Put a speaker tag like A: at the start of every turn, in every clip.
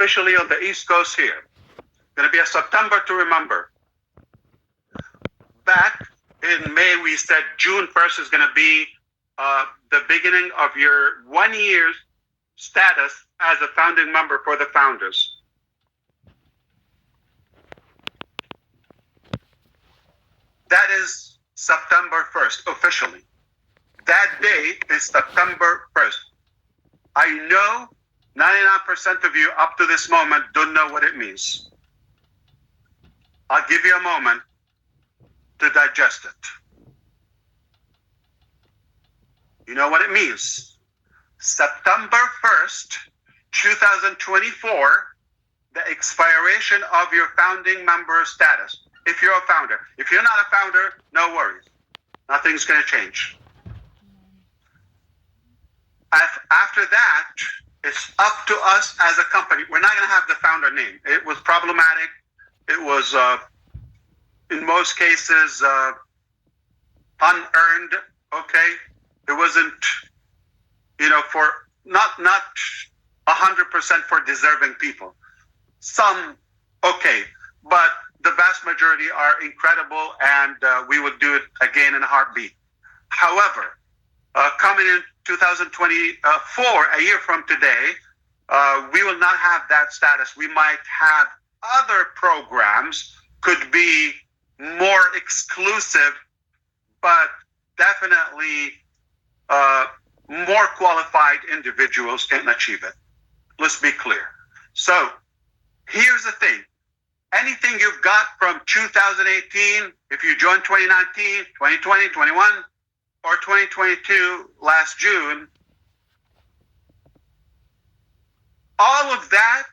A: officially on the East Coast here. Going to be a September to remember. Back in May, we said June 1st is going to be the beginning of your 1 year status as a founding member for the founders. That is September 1st, officially. That date is September 1st. I know 99% of you up to this moment don't know what it means. I'll give you a moment to digest it. You know what it means. September 1st, 2024, the expiration of your founding member status. If you're a founder. If you're not a founder, no worries. Nothing's going to change. After that, it's up to us as a company. We're not going to have the founder name. It was problematic. It was, in most cases, unearned. Okay, it wasn't, for not 100% for deserving people. Some, okay, but the vast majority are incredible, and we would do it again in a heartbeat. However, coming in 2024, a year from today, we will not have that status. We might have other programs, could be more exclusive, but definitely more qualified individuals can achieve it. Let's be clear. So here's the thing. Anything you've got from 2018, if you joined 2019, 2020, 21, or 2022 last June, all of that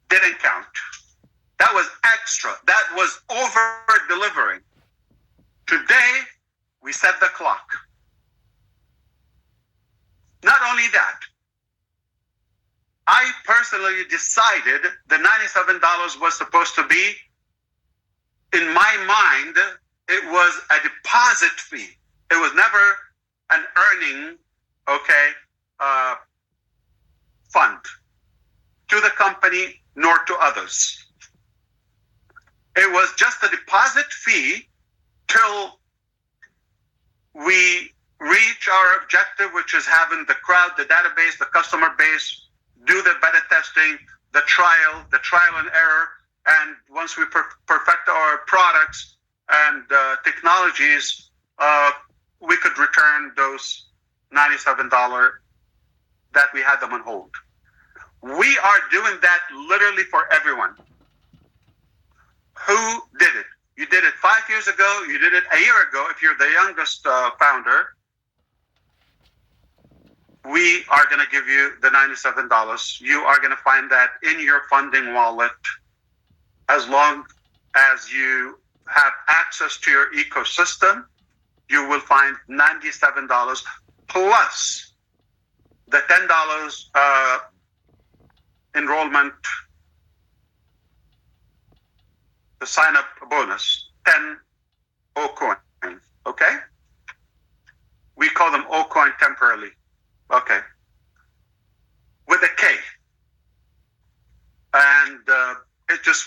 A: didn't count. That was extra. That was over-delivering. Today, we set the clock. Not only that, I personally decided the $97 was supposed to be, in my mind, it was a deposit fee. It was never an earning, fund to the company nor to others. It was just a deposit fee till we reach our objective, which is having the crowd, the database, the customer base, do the beta testing, the trial and error, and once we perfect our products and technologies, we could return those $97 that we had them on hold. We are doing that literally for everyone. Who did it? You did it 5 years ago, you did it a year ago. If you're the youngest founder, we are going to give you the $97. You are going to find that in your funding wallet as long as you have access to your ecosystem. You will find $97 plus the $10 enrollment, the sign-up bonus, 10 O-coins, okay? We call them O-coin temporarily, okay? With a K. And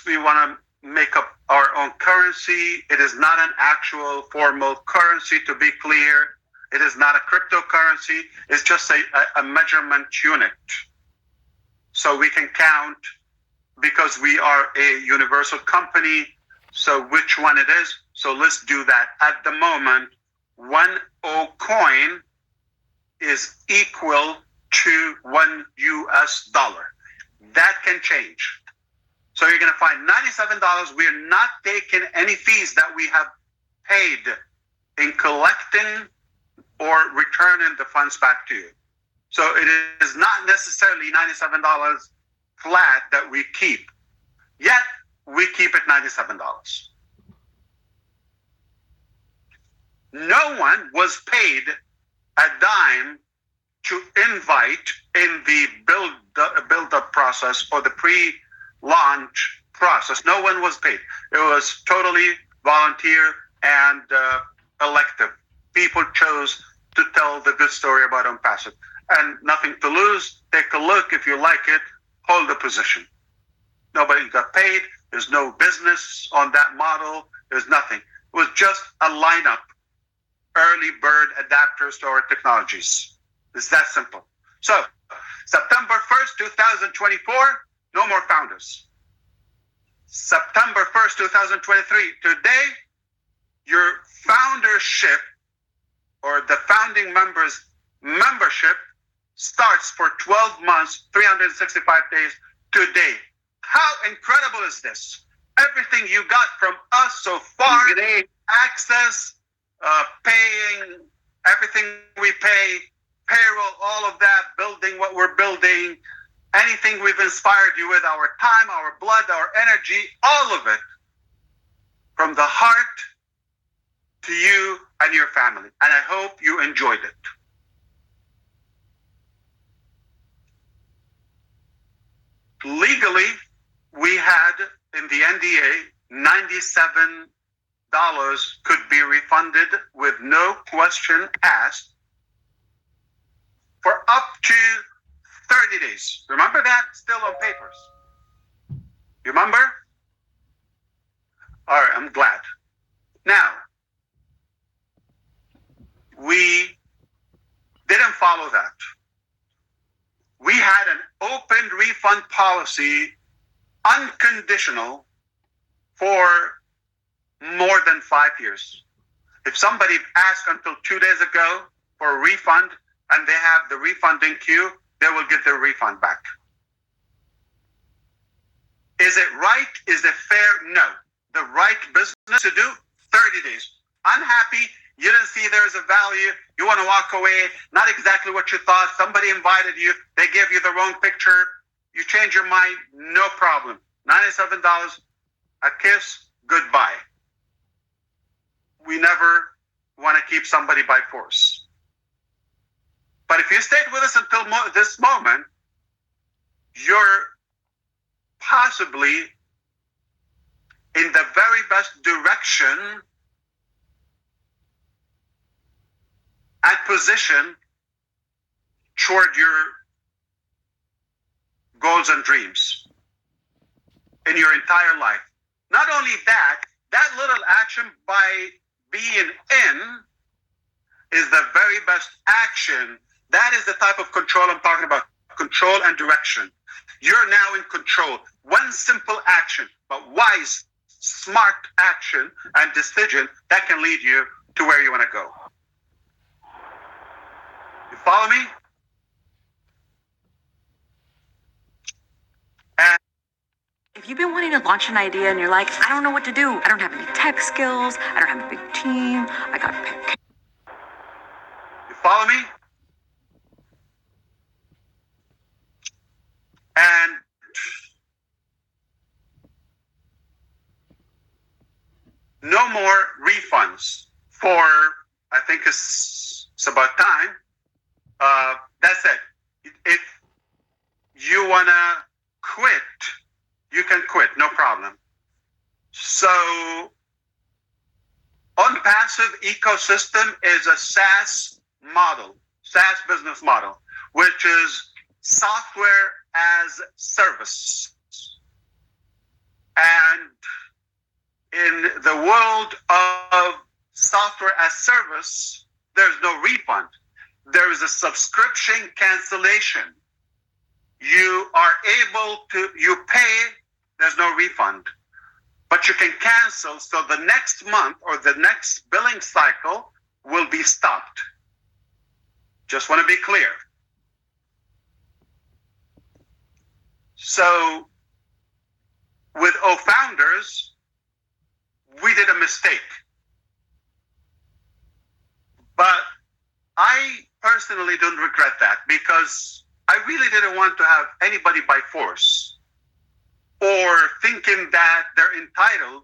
A: we want to make up our own currency. It is not an actual formal currency, to be clear. It is not a cryptocurrency. It's just a measurement unit. So we can count, because we are a universal company, so which one it is. So let's do that. At the moment, 1 O-coin is equal to $1 US. That can change. So you're going to find $97. We're not taking any fees that we have paid in collecting or returning the funds back to you. So it is not necessarily $97 flat that we keep. Yet we keep it $97. No one was paid a dime to invite in the build-up process or the pre-launch process. No one was paid. It was totally volunteer and elective. People chose to tell the good story about Onpassive. And nothing to lose. Take a look. If you like it, hold the position. Nobody got paid. There's no business on that model. There's nothing. It was just a lineup, early bird adapters to our technologies. It's that simple. So, September 1st, 2024, no more founders. September 1st, 2023, today, your foundership or the founding members membership starts for 12 months, 365 days today. How incredible is this? Everything you got from us so far, access, paying, everything we pay, payroll, all of that, building what we're building, anything we've inspired you with, our time, our blood, our energy, all of it, from the heart to you and your family. And I hope you enjoyed it. Legally, we had in the NDA, $97 could be refunded with no question asked for up to 30 days. Remember that? Still on papers. You remember? All right, I'm glad. Now, we didn't follow that. We had an open refund policy, unconditional, for more than 5 years. If somebody asked until 2 days ago for a refund and they have the refund in queue, they will get their refund back. Is it right? Is it fair? No. The right business to do, 30 days. Unhappy, you didn't see there's a value, you want to walk away, not exactly what you thought, somebody invited you, they gave you the wrong picture, you change your mind, no problem. $97, a kiss, goodbye. We never want to keep somebody by force. But if you stayed with us until this moment, you're possibly in the very best direction and position toward your goals and dreams in your entire life. Not only that, that little action by being in is the very best action. That is the type of control I'm talking about. Control and direction. You're now in control. One simple action, but wise, smart action and decision that can lead you to where you want to go. You follow me? And
B: if you've been wanting to launch an idea and you're like, I don't know what to do. I don't have any tech skills. I don't have a big team.
A: You follow me? And no more refunds for, I think it's about time. That's it. If you want to quit, you can quit, no problem. So, Onpassive ecosystem is a SaaS model, SaaS business model, which is software as service. And in the world of software as service, there's no refund. There is a subscription cancellation. You are able to, you pay, there's no refund. But you can cancel, so the next month or the next billing cycle will be stopped. Just want to be clear. So, with O-Founders, we did a mistake. But I personally don't regret that because I really didn't want to have anybody by force or thinking that they're entitled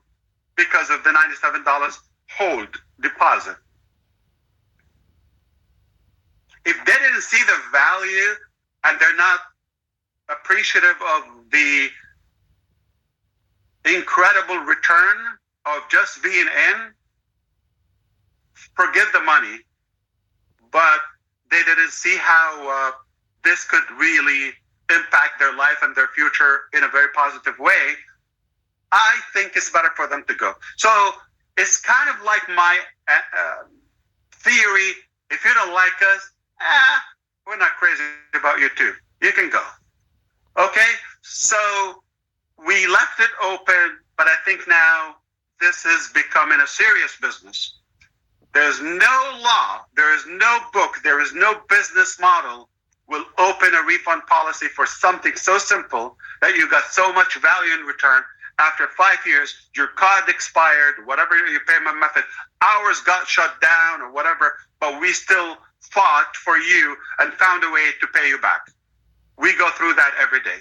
A: because of the $97 hold deposit. If they didn't see the value and they're not appreciative of the incredible return of just being in, forget the money. But they didn't see how this could really impact their life and their future in a very positive way, I think it's better for them to go. So it's kind of like my theory. If you don't like us, we're not crazy about you too. You can go. Okay? So we left it open, but I think now this is becoming a serious business. There's no law, there is no book, there is no business model will open a refund policy for something so simple that you got so much value in return. After 5 years, your card expired, whatever your payment method, ours got shut down or whatever, but we still fought for you and found a way to pay you back. We go through that every day.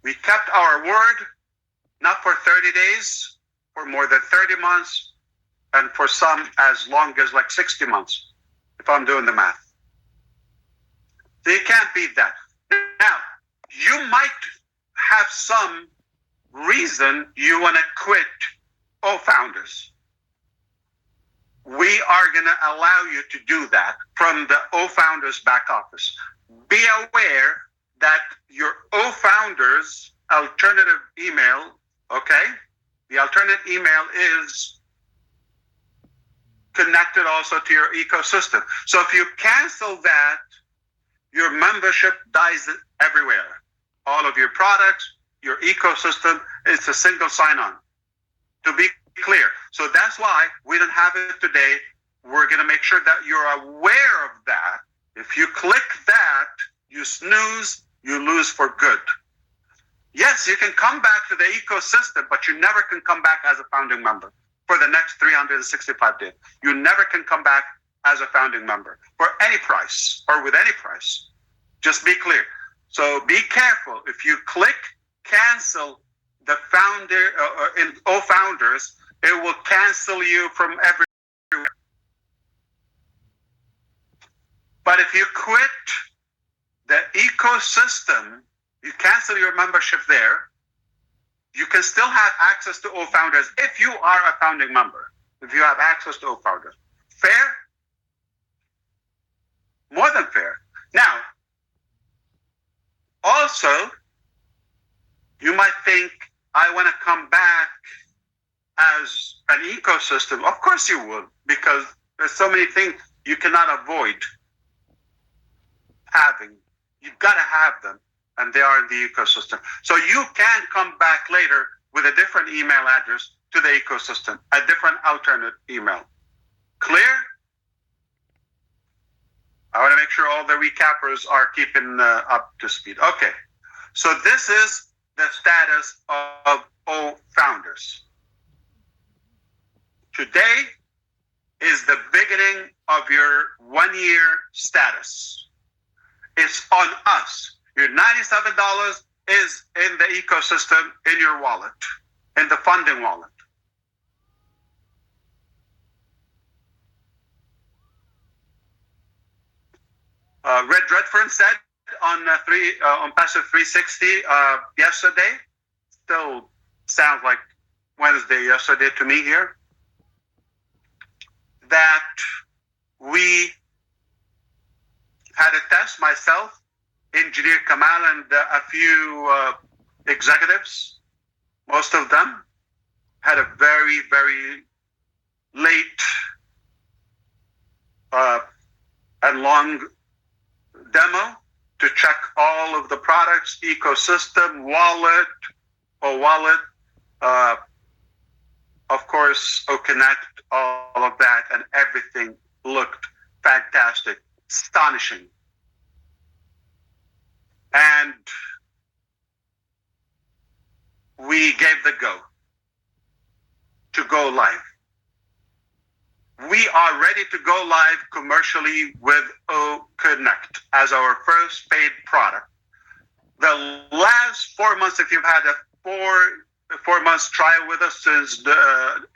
A: We kept our word, not for 30 days, for more than 30 months, and for some as long as like 60 months, if I'm doing the math. So you can't beat that. Now, you might have some reason you want to quit O-Founders. We are going to allow you to do that from the O-Founders back office. Be aware that your O-Founders alternative email, okay? The alternative email is connected also to your ecosystem. So if you cancel that, your membership dies everywhere. All of your products, your ecosystem, it's a single sign-on. To be clear. So that's why we don't have it today. We're going to make sure that you're aware of that. If you click that, you snooze, you lose for good. Yes, you can come back to the ecosystem, but you never can come back as a founding member for the next 365 days. You never can come back as a founding member for any price or with any price. Just be clear. So be careful. If you click cancel the founder in O-Founders, it will cancel you from everywhere. But if you quit the ecosystem, you cancel your membership there, you can still have access to O-Founders if you are a founding member, if you have access to O-Founders. Fair? More than fair. Now, also, you might think, I want to come back as an ecosystem. Of course you would, because there's so many things you cannot avoid having. You've got to have them, and they are in the ecosystem. So you can come back later with a different email address to the ecosystem, a different alternate email. Clear? I want to make sure all the recappers are keeping up to speed. Okay, so this is the status of O-Founders. Today is the beginning of your 1 year status. It's on us. Your $97 is in the ecosystem, in your wallet, in the funding wallet. Red Redfern said on Onpassive 360 yesterday, still sounds like Wednesday yesterday to me here, that we had a test, myself, Engineer Kamal, and a few executives. Most of them had a very, very late and long demo to check all of the products, ecosystem, wallet, of course, Connect, all of that, and everything looked fantastic, astonishing. And we gave the go to go live. We are ready to go live commercially with Connect as our first paid product. The last 4 months, if you've had a four months trial with us since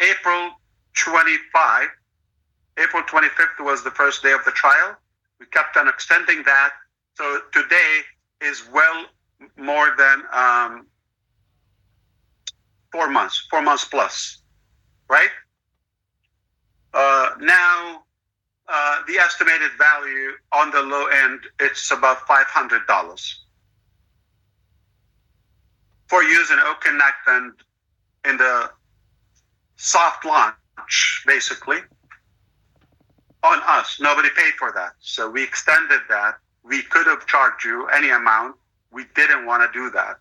A: April 25, April 25th was the first day of the trial. We kept on extending that. So today is well more than 4 months plus, right? Now, the estimated value on the low end, it's about $500 for using OConnect and in the soft launch, basically, on us. Nobody paid for that. So we extended that. We could have charged you any amount. We didn't want to do that.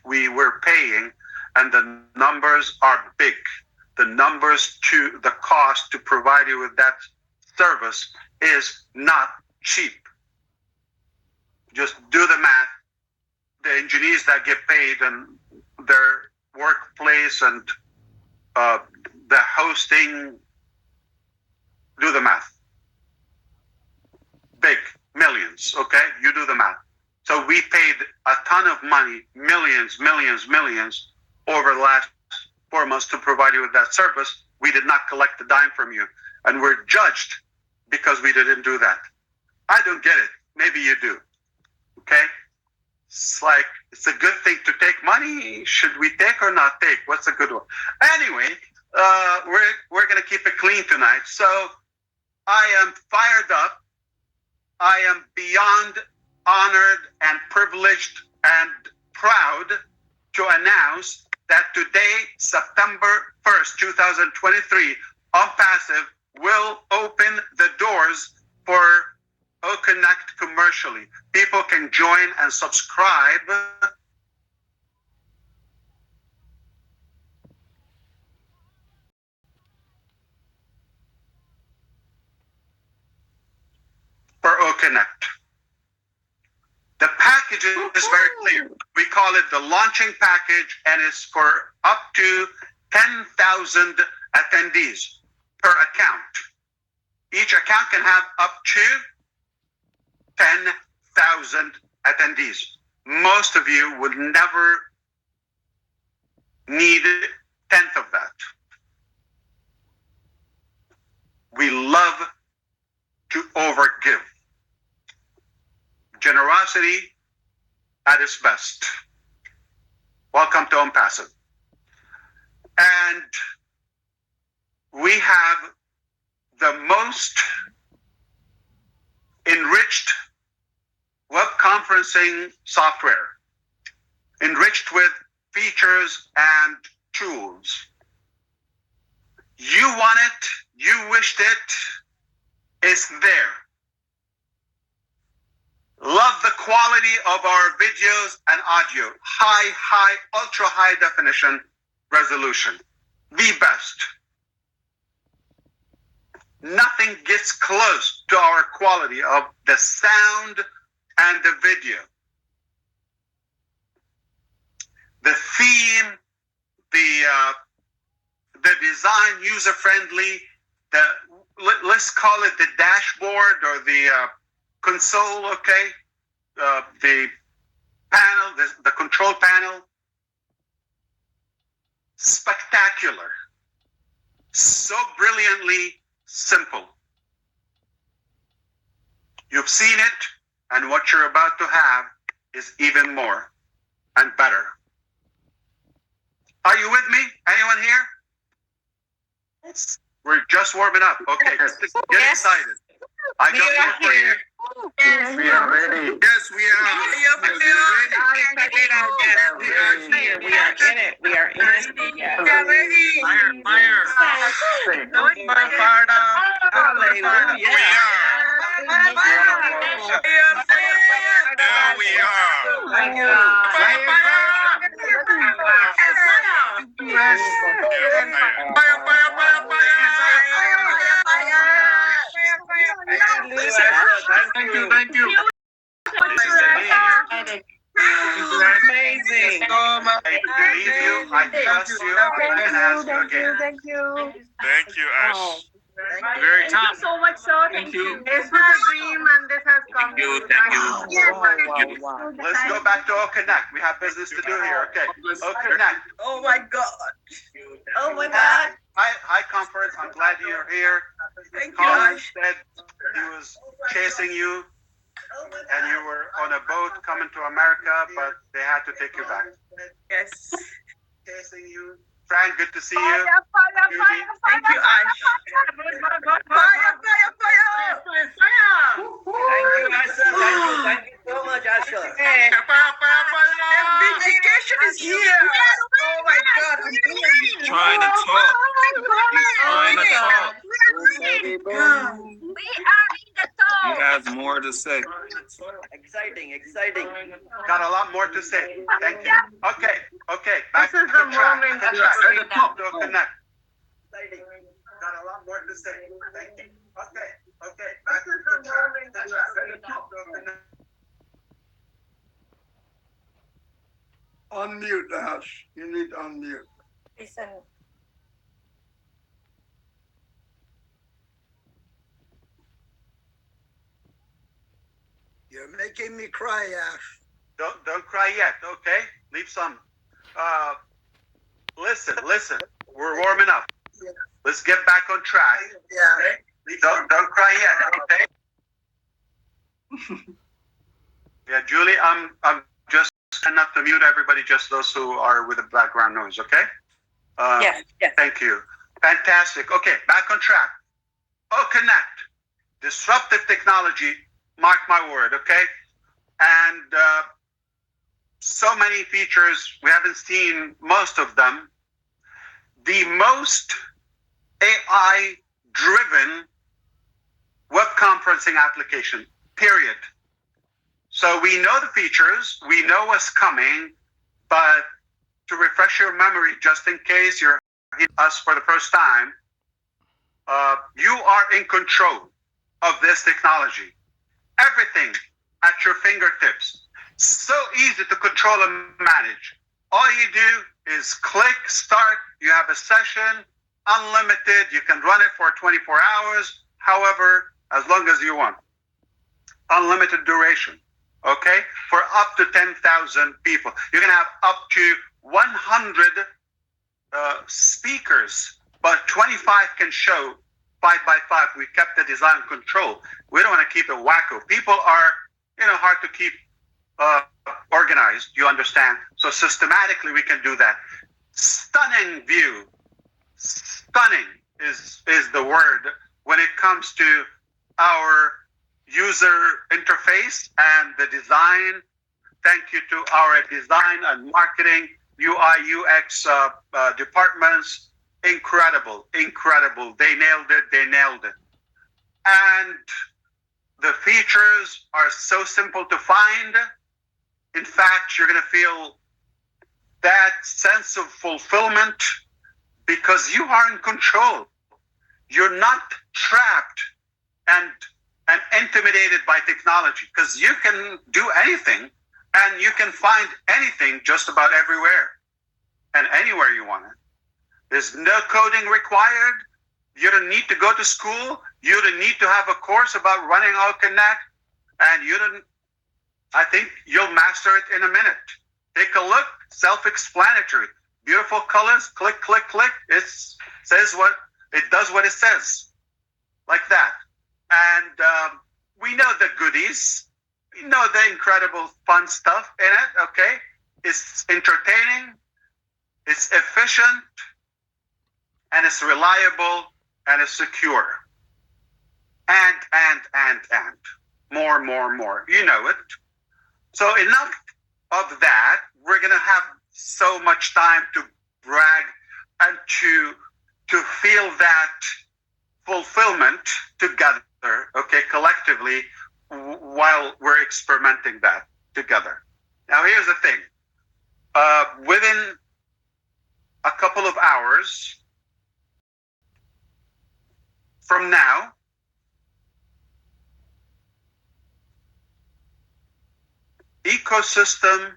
A: We were paying, and the numbers are big. The numbers to the cost to provide you with that service is not cheap. Just do the math. The engineers that get paid and their workplace and the hosting, do the math. Big, millions, okay? You do the math. So we paid a ton of money, millions over the last 4 months to provide you with that service. We did not collect a dime from you. And we're judged because we didn't do that. I don't get it. Maybe you do. Okay? It's like, it's a good thing to take money. Should we take or not take? What's a good one? Anyway, we're going to keep it clean tonight. So I am fired up. I am beyond honored and privileged and proud to announce that today, September 1st, 2023, Onpassive will open the doors for OConnect commercially. People can join and subscribe for OConnect. The package is very clear. We call it the launching package, and it's for up to 10,000 attendees per account. Each account can have up to 10,000 attendees. Most of you would never need a tenth of that. We love to overgive. Generosity at its best. Welcome to Onpassive. And we have the most enriched web conferencing software, enriched with features and tools. You want it, you wished it, it's there. Love the quality of our videos and audio. High, ultra high definition resolution. The best. Nothing gets close to our quality of the sound and the video. The theme, the design, user-friendly, let's call it the dashboard or the console, okay? The panel, the control panel, spectacular. So brilliantly simple. You've seen it, and what you're about to have is even more and better. Are you with me? Anyone here?
C: Yes.
A: We're just warming up. Okay, get excited. I got one for you.
C: Yes, we are ready.
A: Yes, we are.
C: We are here. We are in it. We are in it. Yes.
A: Fire.
C: Hallelujah.
A: There we are.
C: Thank you.
A: Thank you.
C: Amazing.
A: I believe you. I trust you. I can ask you again.
D: Thank you.
E: Thank you, Ash.
A: Very
D: Thank you so much, sir.
E: Thank you.
D: This was a dream, and this has come.
E: Thank you.
A: Let's go back to OConnect. We have business to do here. Okay. OConnect.
C: Oh my God. Oh my God.
A: Hi, Comfort. I'm glad you're here.
C: Thank
A: Colin
C: you.
A: said he was chasing you, and you were on a boat coming to America, but they had to take you back.
C: Yes.
A: Chasing you Frank, good to see you.
D: Fire, fire,
A: Judy.
D: fire,
C: Thank you, Ash.
D: fire, fire, fire.
F: Thank you, Asha. Thank you so much, Asha.
C: Hey,
E: Fire.
C: vindication is here. Oh my God, I'm here.
E: Trying to talk. He's trying to talk.
D: We are in the
E: He
D: zone.
E: has more to say.
F: Exciting, exciting.
A: Got a lot more to say. Thank you. Okay. Back
D: This is
A: to
D: the
A: track.
D: moment.
A: To track. To connect.
F: Exciting.
A: Got a lot more to say. Thank you. Okay.
D: This is the moment.
A: To connect.
G: Unmute, Ash. You need to unmute.
D: Listen.
G: You're making me cry, Ash.
A: Don't cry yet. Okay. Leave some. Listen. We're warming up. Let's get back on track.
G: Yeah.
A: Okay? Don't cry yet. Okay. Yeah, Julie, I'm just trying not to mute everybody, just those who are with the background noise. Okay.
C: Yes.
A: Thank you. Fantastic. Okay, back on track. Oh, connect. Disruptive technology. Mark my word. Okay. And so many features. We haven't seen most of them. The most AI-driven web conferencing application, period. So we know the features, we know what's coming, but to refresh your memory, just in case you're hearing us for the first time, you are in control of this technology. Everything at your fingertips. So easy to control and manage. All you do is click start. You have a session, unlimited. You can run it for 24 hours, however, as long as you want. Unlimited duration, okay? For up to 10,000 people. You can have up to 100 speakers, but 25 can show 5 by 5. We kept the design control. We don't want to keep it wacko. People are, hard to keep organized, you understand? So systematically we can do that. Stunning view. Stunning is the word when it comes to our user interface and the design. Thank you to our design and marketing, UI, UX departments. Incredible. They nailed it. And the features are so simple to find. In fact, you're going to feel that sense of fulfillment because you are in control. You're not trapped and intimidated by technology because you can do anything and you can find anything just about everywhere and anywhere you want it. There's no coding required. You don't need to go to school. You don't need to have a course about running All Connect. And I think you'll master it in a minute. Take a look, self-explanatory. Beautiful colors, click. It does what it says. Like that. And we know the goodies. We know the incredible fun stuff in it, okay? It's entertaining, it's efficient, and it's reliable, and it's secure. And more. You know it. So enough of that. We're going to have so much time to brag and to feel that fulfillment together, okay, collectively, while we're experimenting that together. Now, here's the thing. Within a couple of hours from now, ecosystem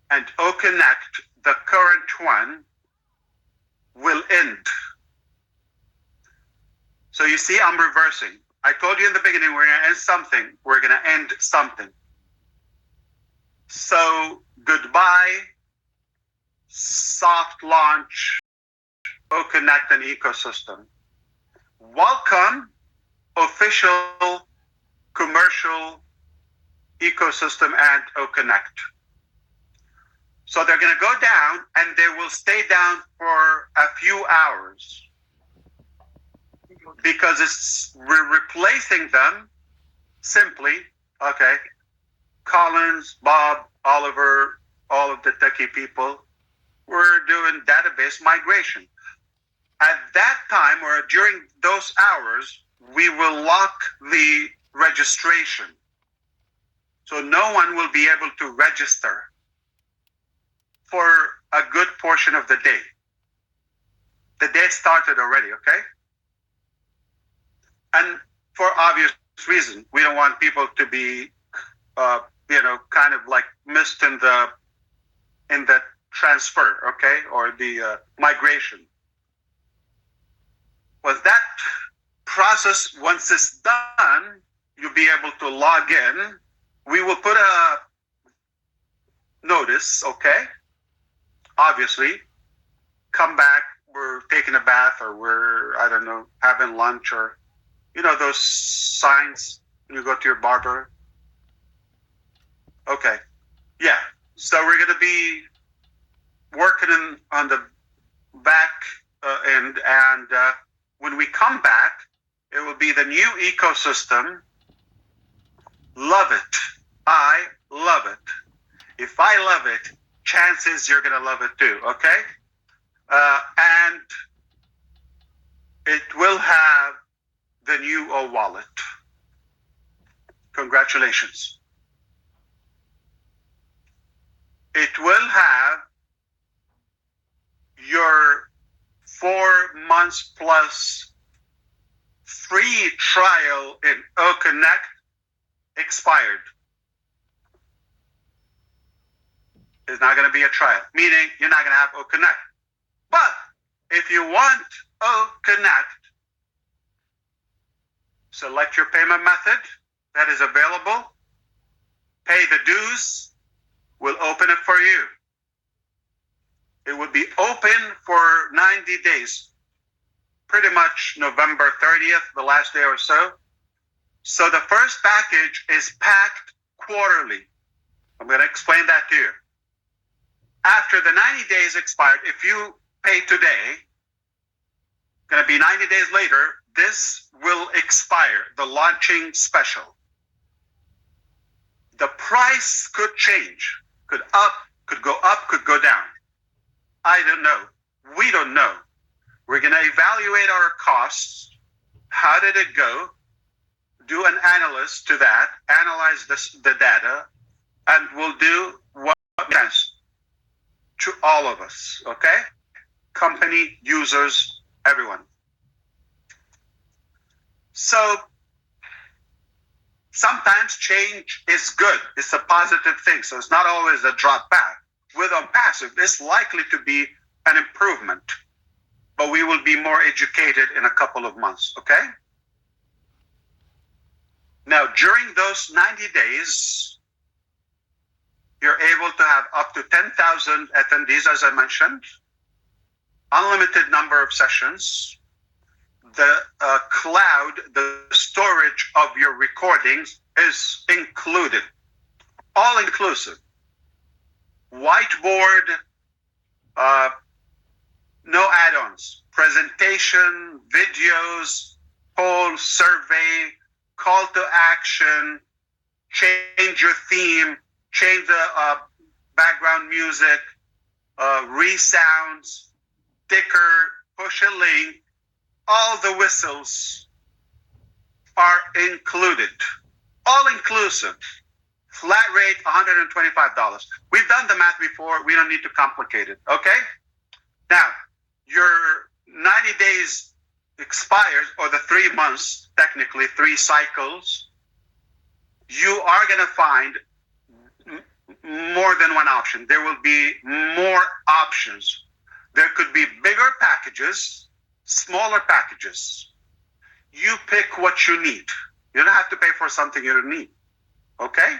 A: and OConnect, the current one, will end. So you see, I'm reversing. I told you in the beginning, we're going to end something. We're going to end something. So goodbye, soft launch, OConnect and ecosystem. Welcome, official, commercial ecosystem and OConnect. So they're going to go down and they will stay down for a few hours because we're replacing them simply, okay, Collins, Bob, Oliver, all of the techie people, we're doing database migration. At that time or during those hours, we will lock the registration. So no one will be able to register for a good portion of the day. The day started already, okay? And for obvious reason, we don't want people to be, kind of like missed in the transfer, okay, or the migration. Was that process, once it's done, you'll be able to log in. We will put a notice, okay? Obviously, come back, we're taking a bath or we're, I don't know, having lunch or, those signs when you go to your barber. Okay, yeah. So we're going to be working on the back end, and when we come back, it will be the new ecosystem. Love it. I love it. If I love it, chances you're going to love it too, okay? And it will have the new wallet. Congratulations. It will have your 4 months plus free trial in OConnect expired. It's not going to be a trial, meaning you're not going to have OConnect. But if you want OConnect, select your payment method that is available, pay the dues, we'll open it for you. It will be open for 90 days, pretty much November 30th, the last day or so. So the first package is packed quarterly. I'm going to explain that to you. After the 90 days expired, if you pay today, going to be 90 days later, this will expire, the launching special. The price could change, could go up, could go down. I don't know. We don't know. We're going to evaluate our costs. How did it go? Do an analysis to that, analyze the data, and we'll do what makes sense to all of us, okay? Company, users, everyone. So sometimes change is good. It's a positive thing. So it's not always a drop back. With Onpassive, it's likely to be an improvement, but we will be more educated in a couple of months, okay? Now, during those 90 days, you're able to have up to 10,000 attendees, as I mentioned, unlimited number of sessions, the cloud, the storage of your recordings is included, all inclusive. Whiteboard, no add-ons, presentation, videos, poll, survey, call to action, change your theme, change the background music, resounds, ticker, push a link, all the whistles are included, all inclusive. Flat rate, $125. We've done the math before. We don't need to complicate it, okay? Now, your 90 days expires, or the 3 months, technically 3 cycles, you are going to find more than one option. There will be more options. There could be bigger packages, smaller packages. You pick what you need. You don't have to pay for something you don't need, okay?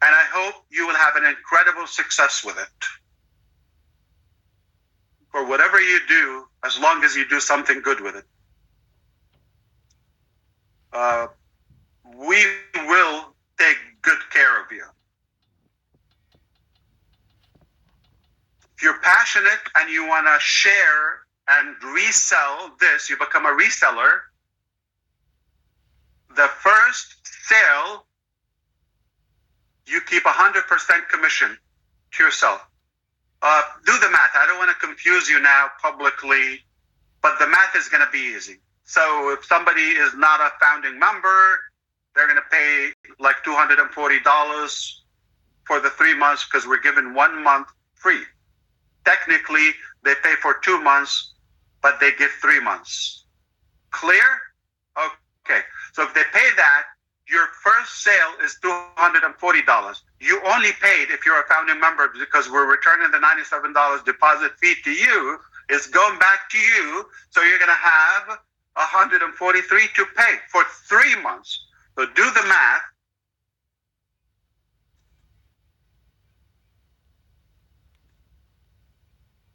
A: And I hope you will have an incredible success with it. For whatever you do, as long as you do something good with it. We will take good care of you. If you're passionate and you want to share and resell this, you become a reseller. The first sale, you keep 100% commission to yourself. Do the math. I don't want to confuse you now publicly, but the math is going to be easy. So if somebody is not a founding member, they're going to pay like $240 for the 3 months because we're given 1 month free. Technically, they pay for 2 months, but they get 3 months. Clear? Okay. So if they pay that, your first sale is $240. You only paid if you're a founding member because we're returning the $97 deposit fee to you. It's going back to you. So you're going to have $143 to pay for 3 months. So do the math.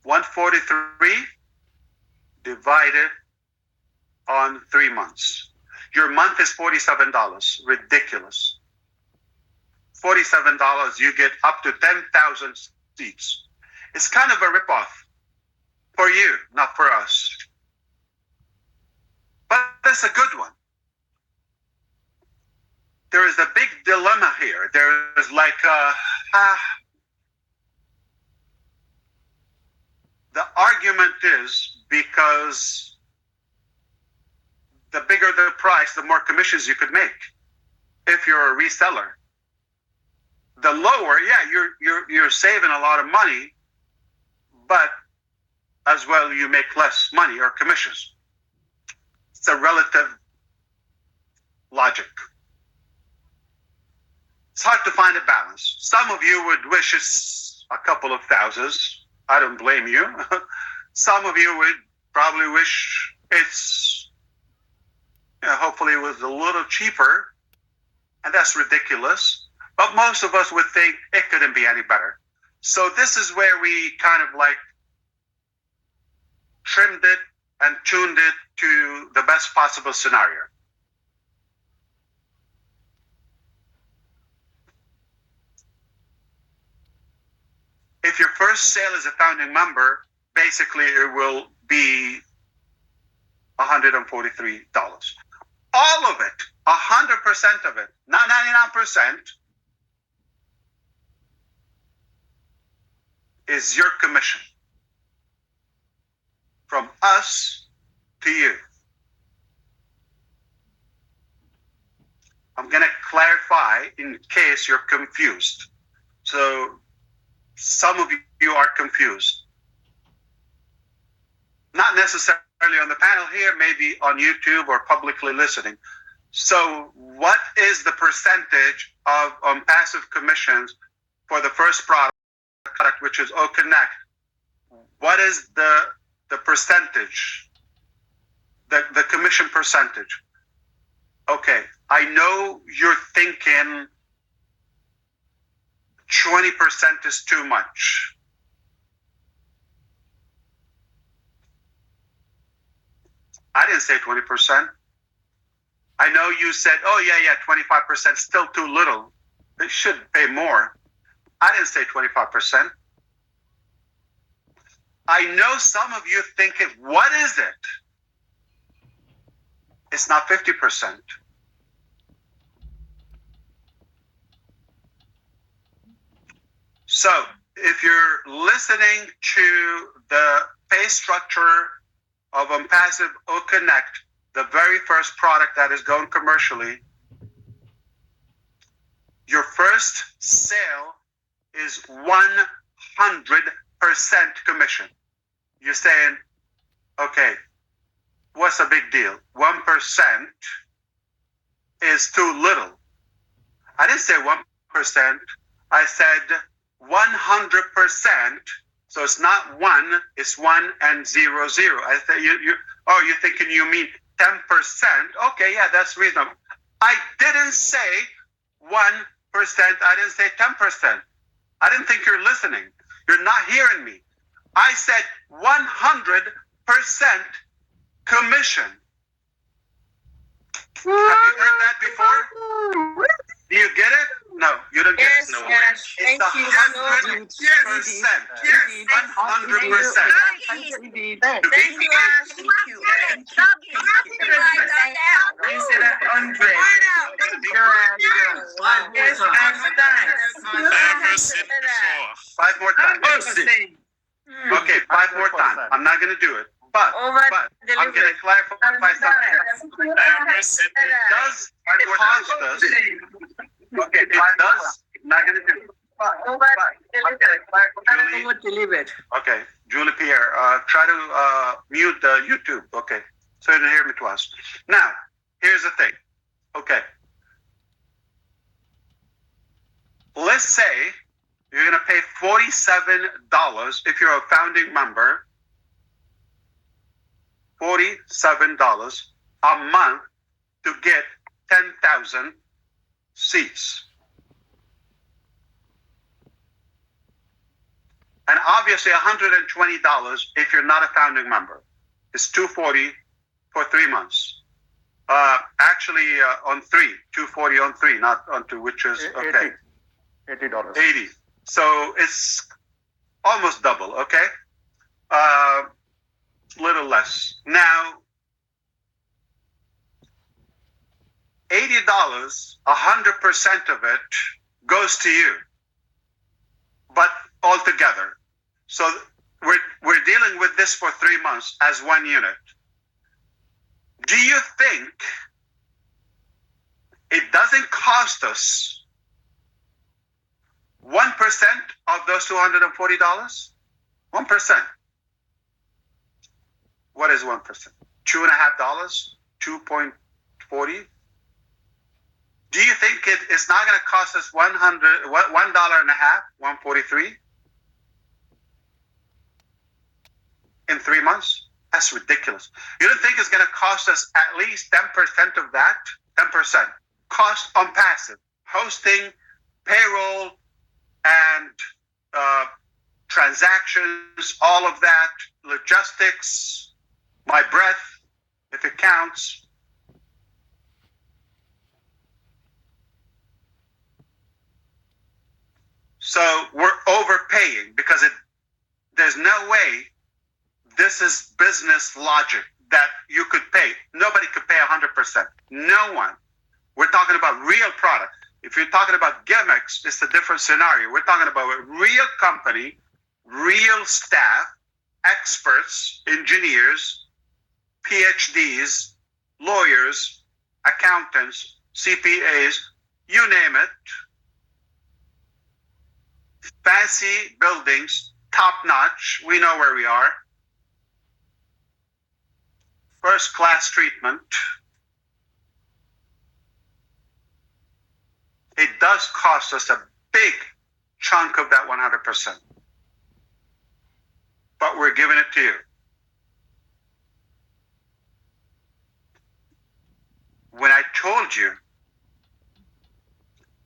A: $143 divided on 3 months. Your month is $47. Ridiculous. $47, you get up to 10,000 seats. It's kind of a ripoff for you, not for us. But that's a good one. There is a big dilemma here. There is like the argument is because the bigger the price, the more commissions you could make if you're a reseller. The lower, yeah, you're saving a lot of money, but as well you make less money or commissions. It's a relative logic. It's hard to find a balance. Some of you would wish it's a couple of thousands. I don't blame you. Some of you would probably wish it's, hopefully it was a little cheaper, and that's ridiculous. But most of us would think it couldn't be any better. So this is where we kind of like trimmed it and tuned it to the best possible scenario. If your first sale is a founding member, basically it will be $143. All of it, 100% of it, not 99%, is your commission from us to you. I'm going to clarify in case you're confused. So some of you are confused. Not necessarily on the panel here, maybe on YouTube or publicly listening. So what is the percentage of Onpassive commissions for the first product, which is OConnect? What is the percentage, the commission percentage? Okay, I know you're thinking 20% is too much. I didn't say 20%. I know you said, oh yeah, 25%, still too little. They should pay more. I didn't say 25%. I know some of you thinking, what is it? It's not 50%. So if you're listening to the pay structure of Onpassive OConnect, the very first product that is going commercially, your first sale is 100% commission. You're saying, okay, what's a big deal? 1% is too little. I didn't say 1%. I said 100%. So it's not 1, it's 1 and 0, 0. I say you're thinking you mean 10%. Okay, yeah, that's reasonable. I didn't say 1%. I didn't say 10%. I didn't think you're listening. You're not hearing me. I said 100% commission. Have you heard that before? Do you get it? No, you don't get
C: Yes,
A: it. No
C: yes.
A: way.
C: Thank
A: It's
C: you so
A: 100% 100%. Yes, 100%.
C: Indeed.
A: To be
D: Thank you,
A: clear,
D: Ash. Thank you. Write that down.
C: Instead of 100. Yes,
E: Never seen before.
A: 5 more times.
C: understand.
A: Okay, 5 more times. I'm not going to do it. But I'm going to clarify something.
E: Never seen
A: It does cost us. Okay, it does. I'm not going to do it. Julie,
C: Delivered.
A: okay, Julie Pierre, try to mute the YouTube. Okay, so you didn't hear me twice. Now, here's the thing. Okay, let's say you're going to pay $47 if you're a founding member. $47 a month to get 10,000 seats. And obviously $120 if you're not a founding member. It's $240 for 3 months. Actually, on 3, $240 on 3, not on 2, which is okay.
F: $80.
A: 80. So it's almost double, okay? Little less. Now, $80, 100% of it goes to you, but altogether. So we're dealing with this for 3 months as one unit. Do you think it doesn't cost us 1% of those $240? 1%. What is 1%? $2.50? 2.40? Do you think it's not going to cost us $1.50? 1.43 in 3 months? That's ridiculous. You don't think it's going to cost us at least 10% of that? 10% cost on passive hosting, payroll, and transactions, all of that, logistics, my breath, if it counts. So we're overpaying because there's no way this is business logic that you could pay. Nobody could pay 100%. No one. We're talking about real product. If you're talking about gimmicks, it's a different scenario. We're talking about a real company, real staff, experts, engineers, PhDs, lawyers, accountants, CPAs, you name it. Fancy buildings, top notch. We know where we are. First class treatment. It does cost us a big chunk of that 100%. But we're giving it to you. When I told you,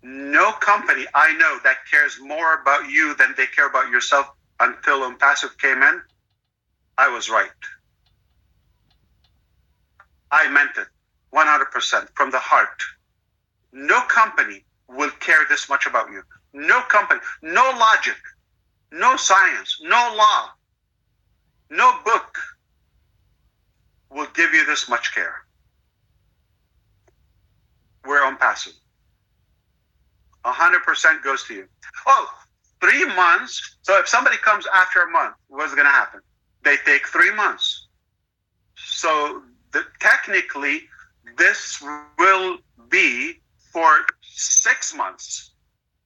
A: no company I know that cares more about you than they care about yourself until Onpassive came in, I was right. I meant it 100% from the heart. No company will care this much about you. No company, no logic, no science, no law, no book will give you this much care. We're Onpassive. 100% goes to you. Oh, 3 months. So if somebody comes after a month, what's going to happen? They take 3 months. So technically, this will be for 6 months.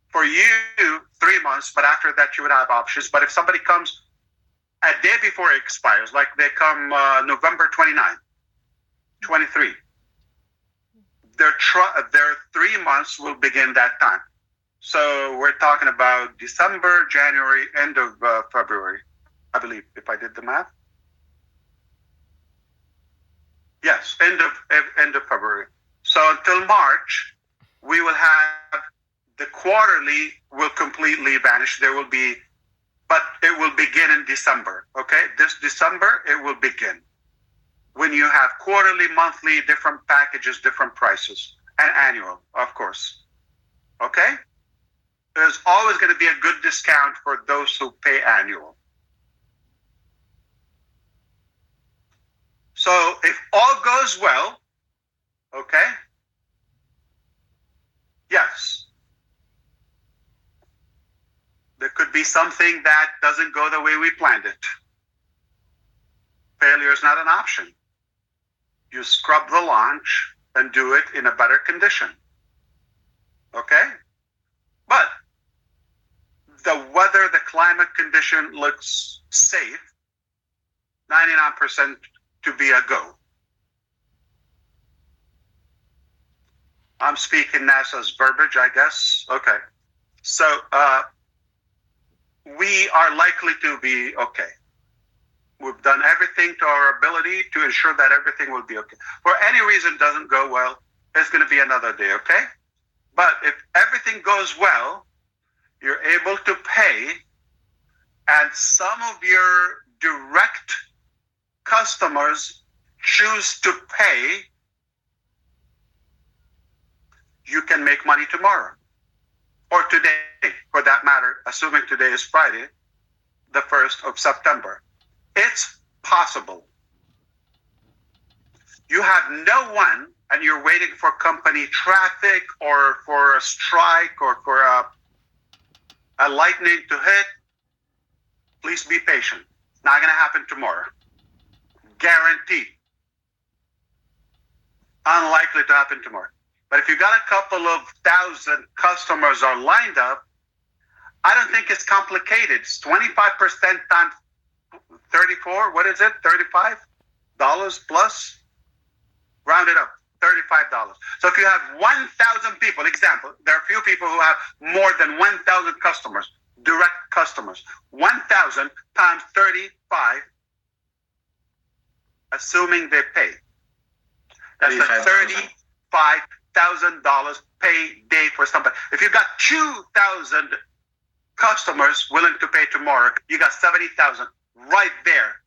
A: For you, 3 months, but after that, you would have options. But if somebody comes a day before it expires, like they come November 29, 23, their 3 months will begin that time. So we're talking about December, January, end of February, I believe, if I did the math. Yes, end of February. So until March, we will have the quarterly will completely vanish. There will be, but it will begin in December. Okay, this December it will begin. When you have quarterly, monthly, different packages, different prices, and annual, of course. Okay? there's always going to be a good discount for those who pay annual. So if all goes well, okay, yes, there could be something that doesn't go the way we planned it. Failure is not an option. You scrub the launch and do it in a better condition. Okay? But the weather, the climate condition looks safe, 99% to be a go. I'm speaking NASA's verbiage, I guess. Okay. So we are likely to be okay. We've done everything to our ability to ensure that everything will be okay. For any reason it doesn't go well, it's going to be another day, okay? But if everything goes well, you're able to pay, and some of your direct customers choose to pay, you can make money tomorrow. Or today, for that matter, assuming today is Friday, the 1st of September. It's possible. You have no one, and you're waiting for company traffic or for a strike or for a lightning to hit. Please be patient. It's not going to happen tomorrow. Guaranteed. Unlikely to happen tomorrow. But if you got a couple of thousand customers are lined up, I don't think it's complicated. It's 25% times 34, what is it? $35 plus? Round it up, $35. So if you have 1,000 people, example, there are a few people who have more than 1,000 customers, direct customers. 1,000 times 35, assuming they pay. That's a $35,000 pay day for somebody. If you got 2,000 customers willing to pay tomorrow, you got 70,000 right there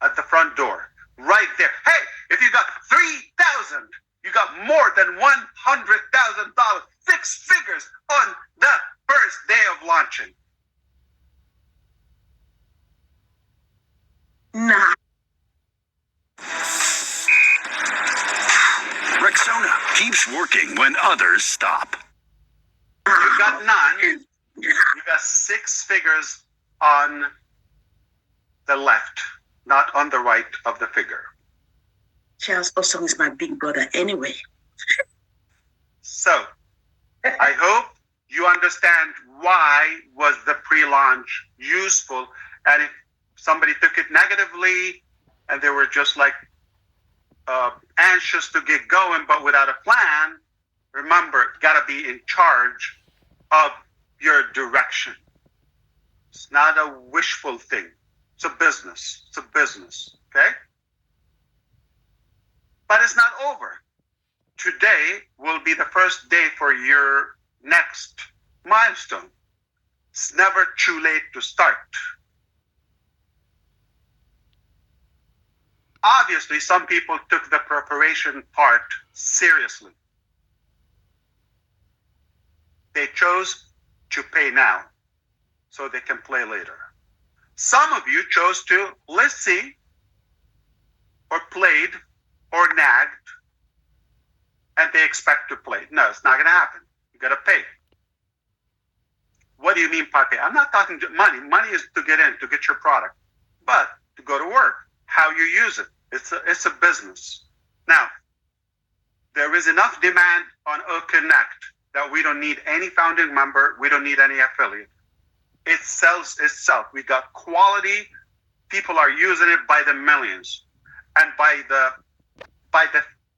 A: at the front door. Right there. Hey, if you got 3,000, you got more than $100,000, 6 figures on the first day of launching.
B: Nah.
H: Rexona keeps working when others stop.
A: You got none. You got 6 figures on the left, not on the right of the figure.
B: Charles Osong is my big brother anyway.
A: So, I hope you understand why was the pre-launch useful, and if somebody took it negatively and they were just like anxious to get going but without a plan, remember, gotta be in charge of your direction. It's not a wishful thing. It's a business. It's a business, okay? But it's not over. Today will be the first day for your next milestone. It's never too late to start. Obviously, some people took the preparation part seriously. They chose to pay now so they can play later. Some of you chose to, let's see, or played, or nagged, and they expect to play. No, it's not going to happen. You got to pay. What do you mean by pay? I'm not talking money. Money is to get in, to get your product, but to go to work, how you use it. It's a business. Now, there is enough demand on Connect that we don't need any founding member. We don't need any affiliate. It sells itself. We got quality. People are using it by the millions, and by the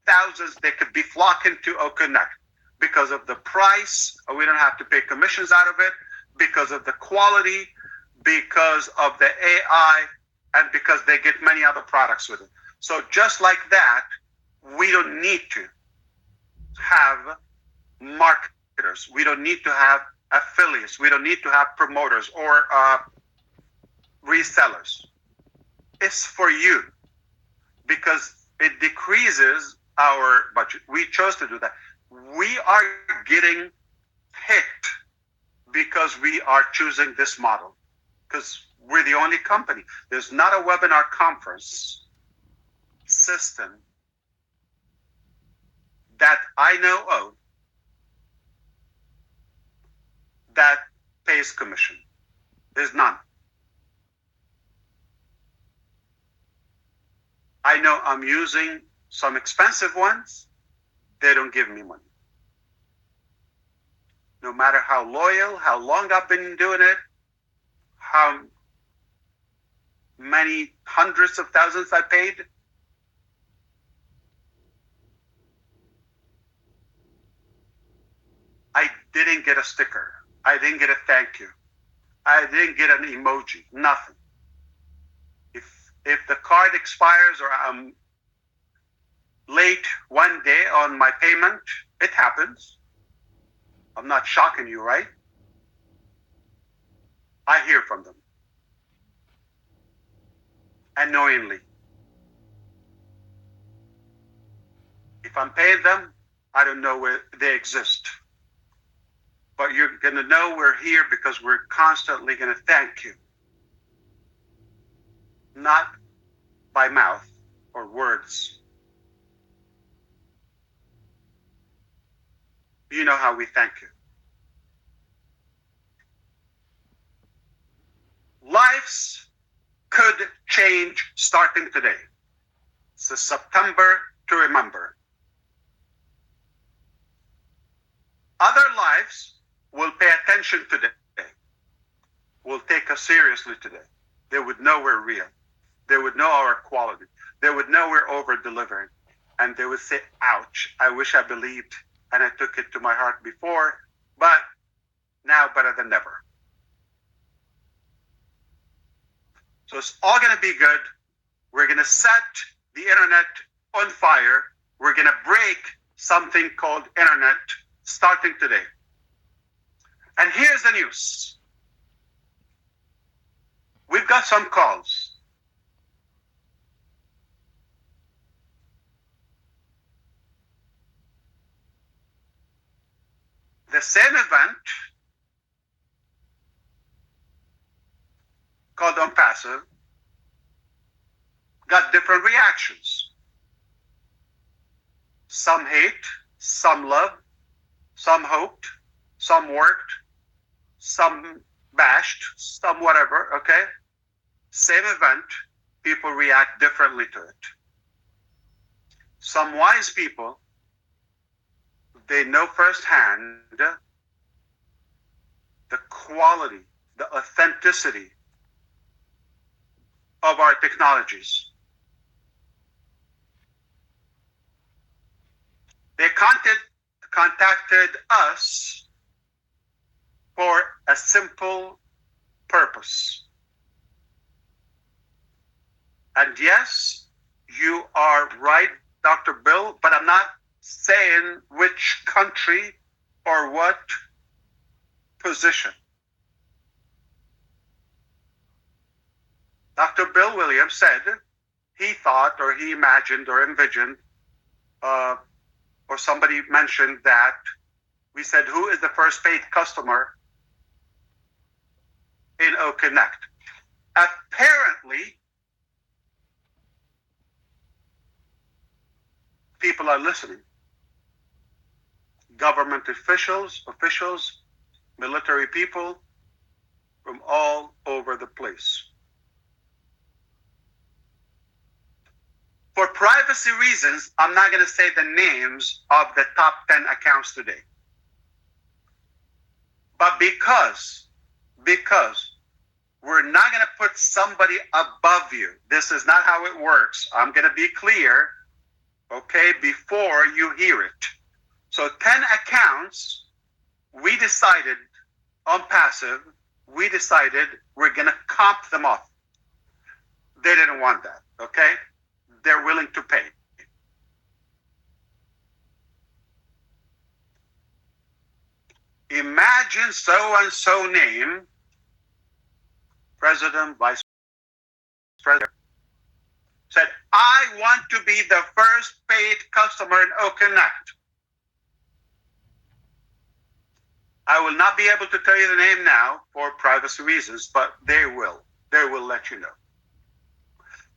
A: thousands. They could be flocking to Connect because of the price. We don't have to pay commissions out of it, because of the quality, because of the AI, and because they get many other products with it. So just like that, we don't need to have marketers. We don't need to have affiliates. We don't need to have promoters or resellers. It's for you, because it decreases our budget. We chose to do that. We are getting hit because we are choosing this model. Because we're the only company. There's not a webinar conference system that I know of that pays commission. There's none. I know I'm using some expensive ones. They don't give me money. No matter how loyal, how long I've been doing it, how many hundreds of thousands I paid, I didn't get a sticker. I didn't get a thank you. I didn't get an emoji. Nothing. If the card expires or I'm late one day on my payment, it happens. I'm not shocking you, right? I hear from them. Annoyingly. If I'm paying them, I don't know where they exist. But you're going to know we're here because we're constantly going to thank you. Not by mouth or words. You know how we thank you. Lives could change starting today. It's a September to remember. Other lives will pay attention today. Will take us seriously today. They would know we're real. They would know our quality. They would know we're over-delivering. And they would say, ouch, I wish I believed and I took it to my heart before, but now better than never. So it's all going to be good. We're going to set the internet on fire. We're going to break something called internet starting today. And here's the news. We've got some calls. The same event called Onpassive got different reactions. Some hate, some love, some hoped, some worked, some bashed, some whatever, okay? Same event, people react differently to it. Some wise people, they know firsthand the quality, the authenticity of our technologies. They contacted us for a simple purpose. And yes, you are right, Dr. Bill, but I'm not saying which country or what position. Dr. Bill Williams said he thought or he imagined or envisioned or somebody mentioned that we said, who is the first paid customer in OConnect? Apparently, people are listening. Government officials, military people from all over the place. For privacy reasons, I'm not going to say the names of the top 10 accounts today. But because we're not going to put somebody above you. This is not how it works. I'm going to be clear, okay, before you hear it. So 10 accounts, we decided on Passive, we're going to comp them off. They didn't want that, okay? They're willing to pay. Imagine so-and-so name, president, vice president, said, I want to be the first paid customer in OConnect. I I will not be able to tell you the name now for privacy reasons, but they will. They will let you know.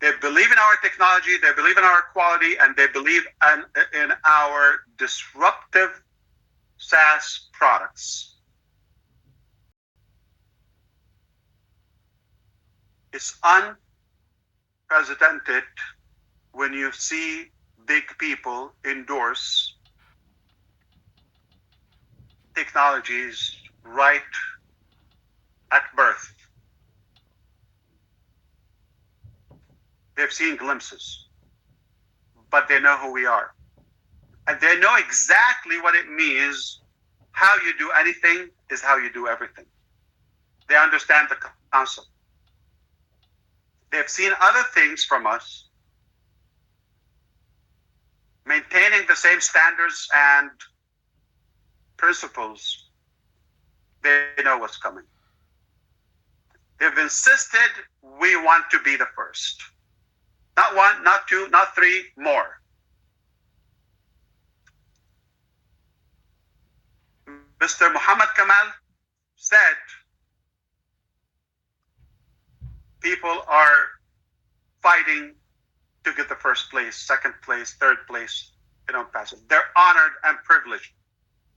A: They believe in our technology, they believe in our quality, and they believe in our disruptive SaaS products. It's unprecedented when you see big people endorse technologies right at birth. They've seen glimpses, but they know who we are. And they know exactly what it means. How you do anything is how you do everything. They understand the concept. They've seen other things from us, maintaining the same standards and principles. They know what's coming. They've insisted we want to be the first. Not one, not two, not three, more. Mr. Muhammad Kamal said people are fighting to get the first place, second place, third place in Onpassive. They're honored and privileged.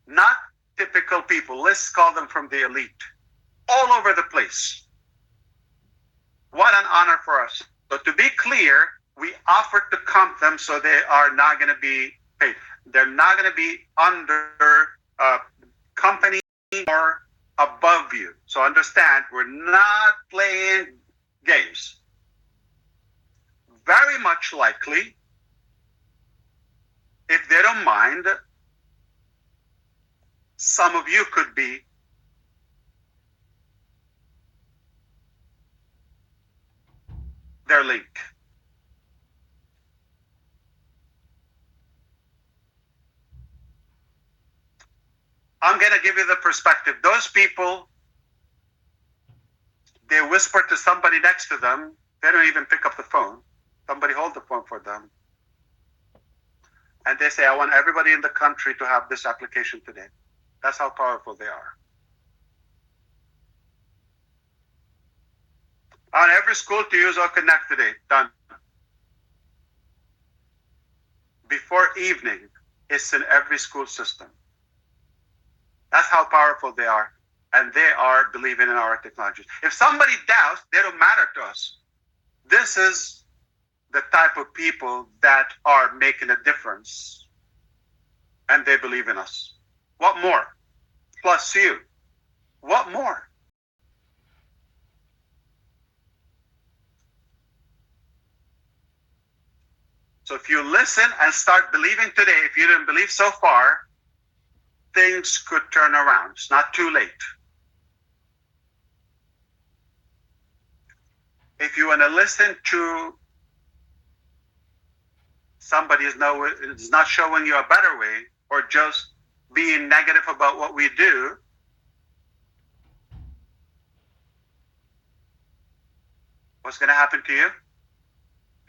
A: Not typical people. Let's call them from the elite. All over the place. What an honor for us. So to be clear, we offered to comp them so they are not going to be paid. They're not going to be under company or above you. So understand, we're not playing games. Very much likely, if they don't mind, some of you could be their link. I'm going to give you the perspective. Those people, they whisper to somebody next to them. They don't even pick up the phone. Somebody hold the phone for them. And they say, I want everybody in the country to have this application today. That's how powerful they are. I want every school to use OConnect today. Done. Before evening, it's in every school system. That's how powerful they are. And they are believing in our technologies. If somebody doubts, they don't matter to us. This is the type of people that are making a difference. And they believe in us. What more? Plus you. What more? So if you listen and start believing today, if you didn't believe so far, things could turn around. It's not too late. If you want to listen to somebody is not showing you a better way, or just being negative about what we do, what's going to happen to you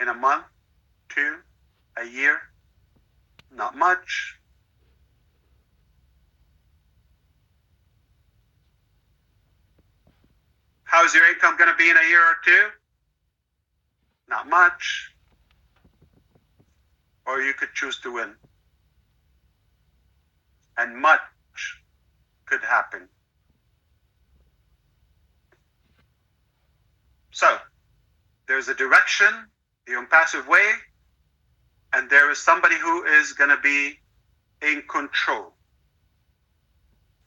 A: in a month, 2, a year? Not much. How's your income going to be in a year or 2? Not much. Or you could choose to win. And much could happen. So, there's a direction, the Onpassive way, and there is somebody who is going to be in control.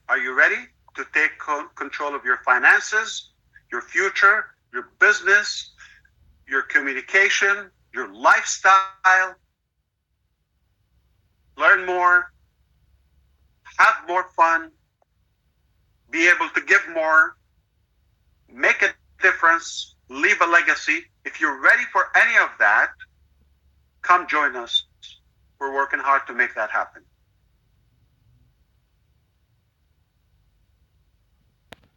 A: Are you ready to take control of your finances, your future, your business, your communication, your lifestyle? Learn more, have more fun, be able to give more, make a difference, leave a legacy. If you're ready for any of that, come join us. We're working hard to make that happen.